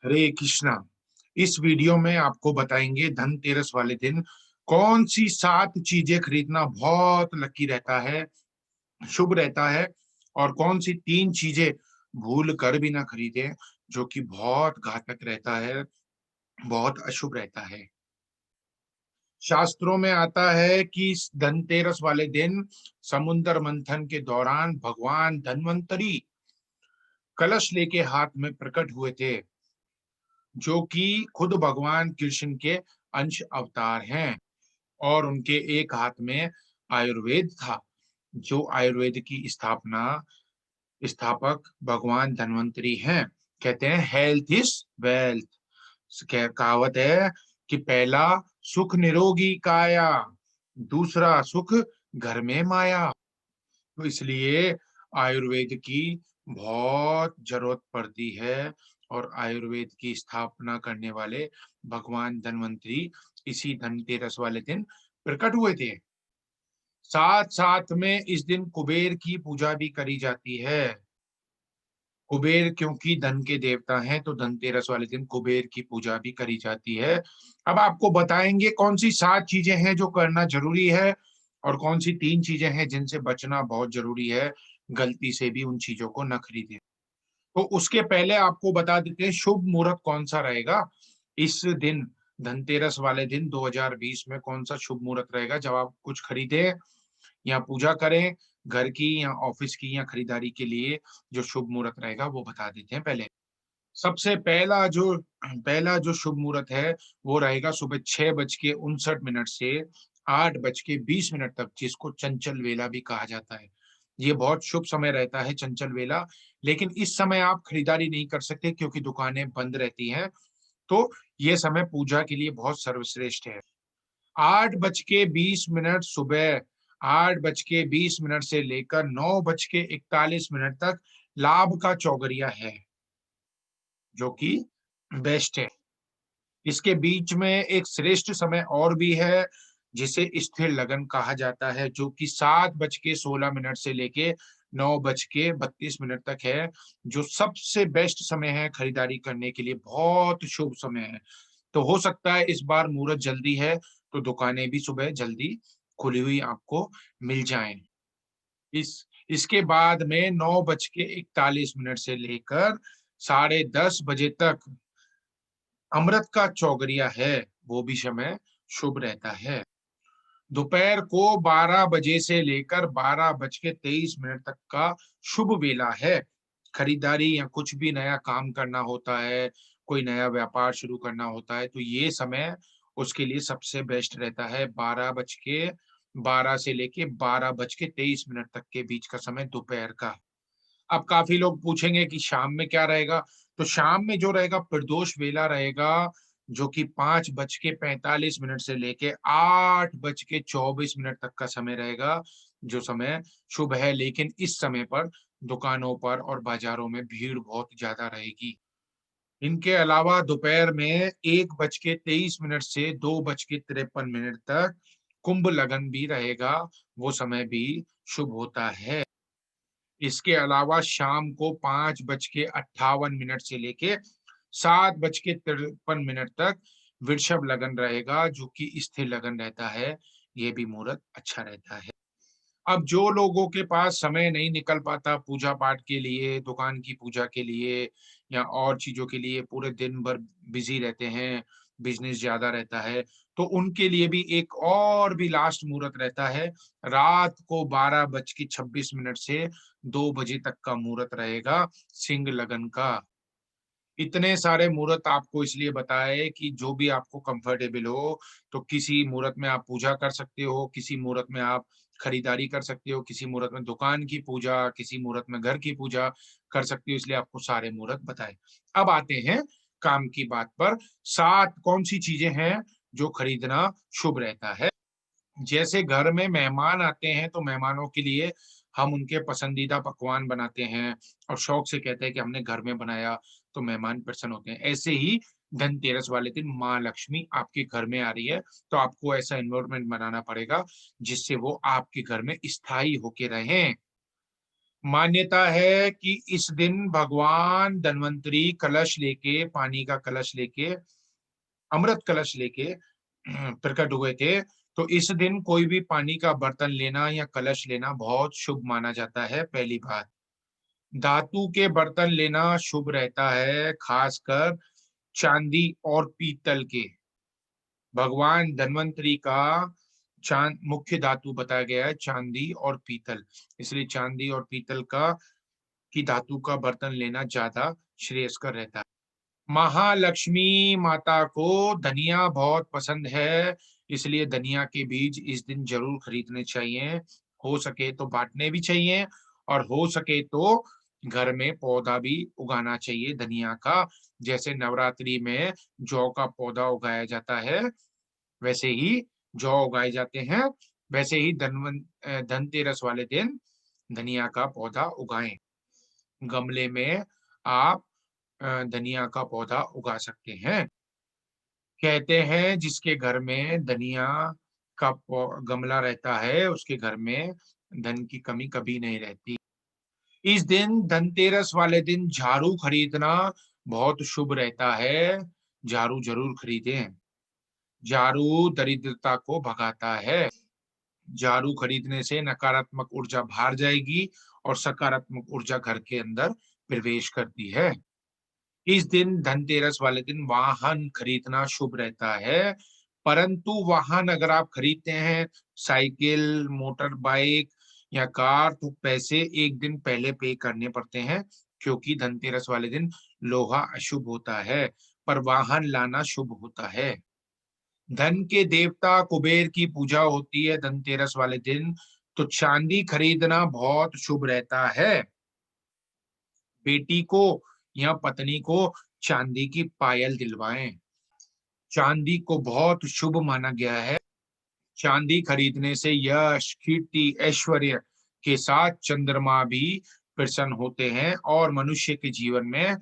हरे कृष्णा। इस वीडियो में आपको बताएंगे धनतेरस वाले दिन कौन सी 7 चीजें खरीदना बहुत लकी रहता है, शुभ रहता है, और कौन सी 3 चीजें भूल कर भी ना खरीदें जो कि बहुत घातक रहता है, बहुत अशुभ रहता है। शास्त्रों में आता है कि इस धनतेरस वाले दिन समुद्र मंथन के दौरान भगवान धन्वंतरी कलश लेके हाथ में प्रकट हुए थे, जो कि खुद भगवान कृष्ण के अंश अवतार हैं। और उनके एक हाथ में आयुर्वेद था, जो आयुर्वेद की स्थापक भगवान धन्वंतरी हैं। कहते हैं हेल्थ इज वेल्थ। कहावत है कि पहला सुख निरोगी काया, दूसरा सुख घर में माया। तो इसलिए आयुर्वेद की बहुत जरूरत पड़ती है, और आयुर्वेद की स्थापना करने वाले भगवान धन्वंतरी इसी धनतेरस वाले दिन प्रकट हुए थे। साथ साथ में इस दिन कुबेर की पूजा भी करी जाती है। कुबेर क्योंकि धन के देवता हैं, तो धनतेरस वाले दिन कुबेर की पूजा भी करी जाती है। अब आपको बताएंगे कौन सी 7 चीजें हैं जो करना जरूरी है, और कौन सी 3 चीजें हैं जिनसे बचना बहुत जरूरी है। गलती से भी उन चीजों को न खरीदें। तो उसके पहले आपको बता देते हैं शुभ मुहूर्त कौन सा रहेगा इस दिन। धनतेरस वाले दिन 2020 में कौन सा शुभ मुहूर्त रहेगा जब आप कुछ खरीदें या पूजा करें, घर की या ऑफिस की या खरीदारी के लिए जो शुभ मुहूर्त रहेगा वो बता देते हैं पहले। सबसे पहला जो शुभ मुहूर्त है वो रहेगा सुबह 6:59 से 8:20 तक, जिसको चंचल वेला भी कहा जाता है। ये बहुत शुभ समय रहता है, चंचल वेला। लेकिन इस समय आप खरीदारी नहीं कर सकते क्योंकि दुकानें बंद रहती हैं। तो ये समय पूजा के लिए बहुत सर्वश्रेष्ठ है। 8:20 सुबह, 8:20 से लेकर 9:41 तक लाभ का चौगरिया है, जो कि बेस्ट है। इसके बीच में एक श्रेष्ठ समय और भी है, जिसे स्थिर लगन कहा जाता है, जो कि 7:16 से लेके 9:32 तक है, जो सबसे बेस्ट समय है खरीदारी करने के लिए, बहुत शुभ समय है। तो हो सकता है इस बार मुहूर्त जल्दी है, तो दुकानें भी सुबह जल्दी खुली हुई आपको मिल जाएं। इसके बाद में 9:41 से लेकर 10:30 तक अमृत का चौगरिया है, वो भी समय शुभ रहता है। दोपहर को 12 बजे से लेकर 12:23 तक का शुभ वेला है। खरीदारी या कुछ भी नया काम करना होता है, कोई नया व्यापार शुरू करना होता है, तो ये समय उसके लिए सबसे बेस्ट रहता है। 12 से लेके 12:23 तक के बीच का समय दोपहर का। अब काफी लोग पूछेंगे कि शाम में क्या रहेगा। तो शाम में जो रहेगा प्रदोष वेला रहेगा, जो कि 5:45 से लेके 8:24 तक का समय रहेगा, जो समय शुभ है। लेकिन इस समय पर दुकानों पर और बाजारों में भीड़ बहुत ज्यादा रहेगी। इनके अलावा दोपहर में 1:23 से 2:53 तक कुंभ लगन भी रहेगा, वो समय भी शुभ होता है। इसके अलावा शाम को 5:58 से लेके 7:53 तक वृषभ लगन रहेगा, जो कि स्थिर लगन रहता है। ये भी मुहूर्त अच्छा रहता है। अब जो लोगों के पास समय नहीं निकल पाता पूजा पाठ के लिए, दुकान की पूजा के लिए, या और चीजों के लिए पूरे दिन भर बिजी रहते हैं, बिजनेस ज्यादा रहता है, तो उनके लिए भी एक और भी लास्ट मुहूर्त रहता है। रात को 12:26 से 2 बजे तक का मुहूर्त रहेगा, सिंह लगन का। इतने सारे मुहूर्त आपको इसलिए बताए कि जो भी आपको कंफर्टेबल हो, तो किसी मुहूर्त में आप पूजा कर सकते हो, किसी मुहूर्त में आप खरीदारी कर सकते हो, किसी मुहूर्त में दुकान की पूजा, किसी मुहूर्त में घर की पूजा कर सकते हो। इसलिए आपको सारे मुहूर्त बताए। अब आते हैं काम की बात पर। 7 कौन सी चीजें हैं जो खरीदना शुभ रहता है। जैसे घर में मेहमान आते हैं, तो मेहमानों के लिए हम उनके पसंदीदा पकवान बनाते हैं और शौक से कहते हैं कि हमने घर में बनाया, तो मेहमान प्रसन्न होते हैं। ऐसे ही धनतेरस वाले दिन माँ लक्ष्मी आपके घर में आ रही है, तो आपको ऐसा एनवायरनमेंट बनाना पड़ेगा जिससे वो आपके घर में स्थायी होके रहें। मान्यता है कि इस दिन भगवान धन्वंतरी कलश लेके, पानी का कलश लेके, अमृत कलश लेके प्रकट हुए थे। तो इस दिन कोई भी पानी का बर्तन लेना या कलश लेना बहुत शुभ माना जाता है। पहली बात, धातु के बर्तन लेना शुभ रहता है, खासकर चांदी और पीतल के। भगवान धन्वंतरी का चांद मुख्य धातु बताया गया है, चांदी और पीतल, इसलिए चांदी और पीतल का की धातु का बर्तन लेना ज्यादा श्रेयस्कर रहता है। महालक्ष्मी माता को धनिया बहुत पसंद है, इसलिए धनिया के बीज इस दिन जरूर खरीदने चाहिए। हो सके तो बांटने भी चाहिए, और हो सके तो घर में पौधा भी उगाना चाहिए धनिया का। जैसे नवरात्रि में जौ का पौधा उगाया जाता है, वैसे ही जौ उगाए जाते हैं, वैसे ही धनतेरस वाले दिन धनिया का पौधा उगाएं। गमले में आप धनिया का पौधा उगा सकते हैं। कहते हैं जिसके घर में धनिया का गमला रहता है, उसके घर में धन की कमी कभी नहीं रहती। इस दिन धनतेरस वाले दिन झाड़ू खरीदना बहुत शुभ रहता है। झाड़ू जरूर खरीदें। झाड़ू दरिद्रता को भगाता है। झाड़ू खरीदने से नकारात्मक ऊर्जा बाहर जाएगी और सकारात्मक ऊर्जा घर के अंदर प्रवेश करती है। इस दिन धनतेरस वाले दिन वाहन खरीदना शुभ रहता है, परंतु वाहन अगर आप खरीदते हैं, साइकिल, मोटर बाइक या कार, तो पैसे एक दिन पहले पे करने पड़ते हैं, क्योंकि धनतेरस वाले दिन लोहा अशुभ होता है, पर वाहन लाना शुभ होता है। धन के देवता कुबेर की पूजा होती है धनतेरस वाले दिन, तो चांदी खरीदना बहुत शुभ रहता है। बेटी को या पत्नी को चांदी की पायल दिलवाएं। चांदी को बहुत शुभ माना गया है। चांदी खरीदने से यश, कीर्ति, ऐश्वर्य के साथ चंद्रमा भी प्रसन्न होते हैं और मनुष्य के जीवन में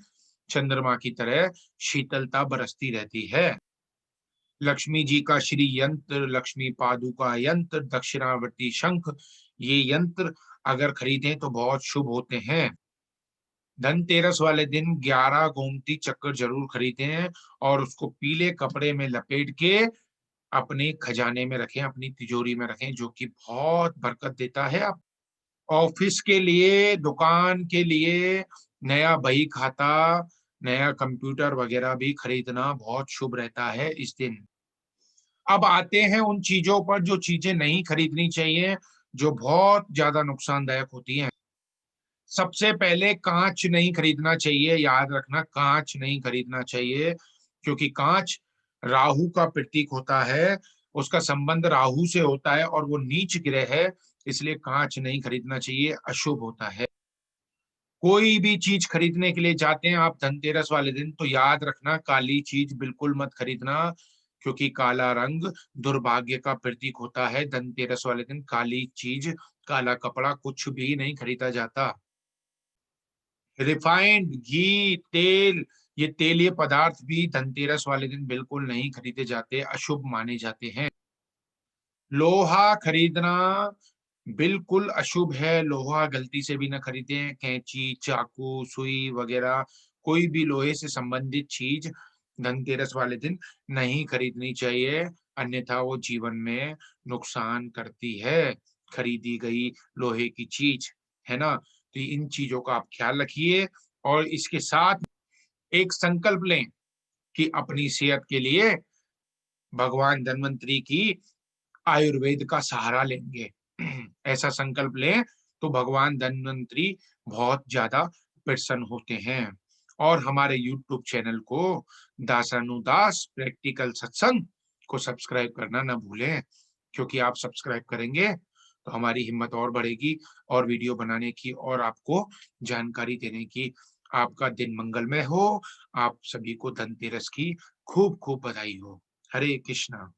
चंद्रमा की तरह शीतलता बरसती रहती है। लक्ष्मी जी का श्री यंत्र, लक्ष्मी पादुका यंत्र, दक्षिणावर्ती शंख, ये यंत्र अगर खरीदें तो बहुत शुभ होते हैं। धनतेरस वाले दिन 11 गोमती चक्कर जरूर खरीदें और उसको पीले कपड़े में लपेट के अपने खजाने में रखें, अपनी तिजोरी में रखें, जो कि बहुत बरकत देता है। आप ऑफिस के लिए, दुकान के लिए नया बही खाता, नया कंप्यूटर वगैरह भी खरीदना बहुत शुभ रहता है इस दिन। अब आते हैं उन चीजों पर जो चीजें नहीं खरीदनी चाहिए, जो बहुत ज्यादा नुकसानदायक होती हैं। सबसे पहले कांच नहीं खरीदना चाहिए, याद रखना कांच नहीं खरीदना चाहिए, क्योंकि कांच राहु का प्रतीक होता है, उसका संबंध राहु से होता है और वो नीच ग्रह है, इसलिए कांच नहीं खरीदना चाहिए, अशुभ होता है। कोई भी चीज खरीदने के लिए जाते हैं आप धनतेरस वाले दिन, तो याद रखना काली चीज बिल्कुल मत खरीदना, क्योंकि काला रंग दुर्भाग्य का प्रतीक होता है। धनतेरस वाले दिन काली चीज, काला कपड़ा कुछ भी नहीं खरीदा जाता। रिफाइंड घी, तेल, ये तेलीय पदार्थ भी धनतेरस वाले दिन बिल्कुल नहीं खरीदे जाते, अशुभ माने जाते हैं। लोहा खरीदना बिल्कुल अशुभ है, लोहा गलती से भी ना खरीदें। कैंची, चाकू, सुई वगैरह कोई भी लोहे से संबंधित चीज धनतेरस वाले दिन नहीं खरीदनी चाहिए, अन्यथा वो जीवन में नुकसान करती है खरीदी गई लोहे की चीज, है ना। तो इन चीजों का आप ख्याल रखिए और इसके साथ एक संकल्प लें कि अपनी सेहत के लिए भगवान धन्वंतरी की आयुर्वेद का सहारा लेंगे। ऐसा संकल्प लें तो भगवान धन्वंतरी बहुत ज्यादा प्रसन्न होते हैं। और हमारे YouTube चैनल को दासानुदास प्रैक्टिकल सत्संग को सब्सक्राइब करना ना भूलें, क्योंकि आप सब्सक्राइब करेंगे तो हमारी हिम्मत और बढ़ेगी और वीडियो बनाने की और आपको जानकारी देने की। आपका दिन मंगलमय हो। आप सभी को धनतेरस की खूब खूब बधाई हो। हरे कृष्णा।